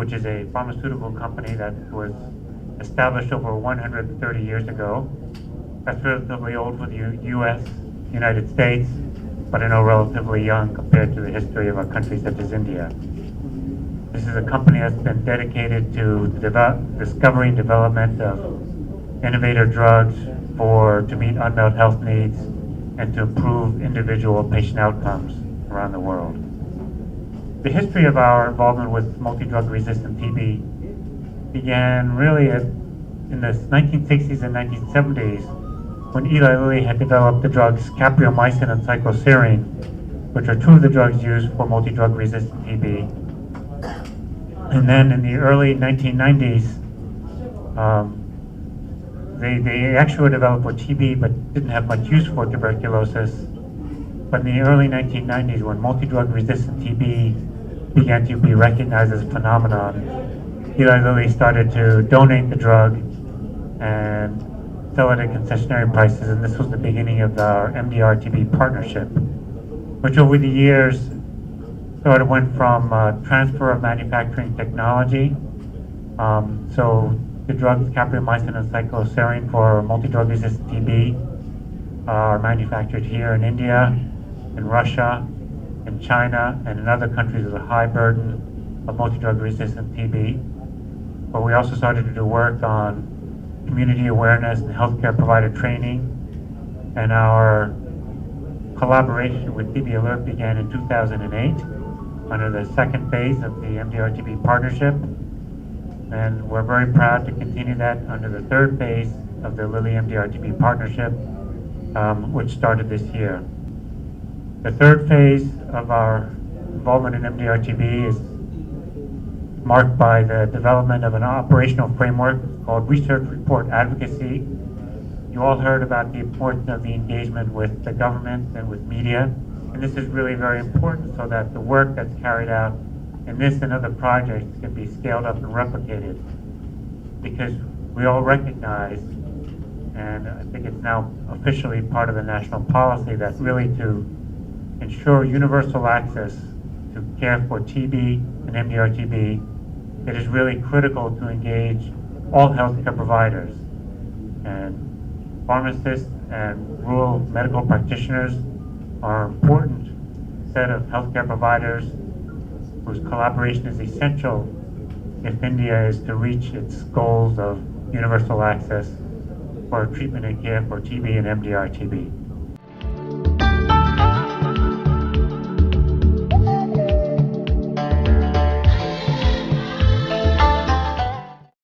which is a pharmaceutical company that was established over 130 years ago. That's relatively old for the U.S., United States, but I know relatively young compared to the history of a country such as India. This is a company that's been dedicated to the discovery and development of innovative drugs to meet unmet health needs and to improve individual patient outcomes around the world. The history of our involvement with multi-drug resistant TB began really in the 1960s and 1970s when Eli Lilly had developed the drugs capreomycin and cycloserine, which are two of the drugs used for multi-drug resistant TB. And then in the early 1990s, they actually were developed for TB but didn't have much use for tuberculosis. But in the early 1990s, when multi-drug resistant TB began to be recognized as a phenomenon, Eli Lilly started to donate the drug and sell it at concessionary prices, and this was the beginning of our MDR-TB partnership, which over the years went from transfer of manufacturing technology. So the drugs capreomycin and cycloserine for multi-drug resistant TB are manufactured here in India, in Russia, in China, and in other countries with a high burden of multi-drug resistant TB. But we also started to do work on community awareness and healthcare provider training, and our collaboration with TB Alert began in 2008 under the second phase of the MDR-TB partnership, and we're very proud to continue that under the third phase of the Lilly MDR-TB partnership, which started this year. The third phase of our involvement in MDR-TB is marked by the development of an operational framework called Research Report Advocacy. You all heard about the importance of the engagement with the government and with media, and this is really very important so that the work that's carried out in this and other projects can be scaled up and replicated, because we all recognize, and I think it's now officially part of the national policy, that really to ensure universal access to care for TB and MDR-TB, it is really critical to engage all healthcare providers, and pharmacists and rural medical practitioners are an important set of healthcare providers whose collaboration is essential if India is to reach its goals of universal access for treatment and care for TB and MDR-TB.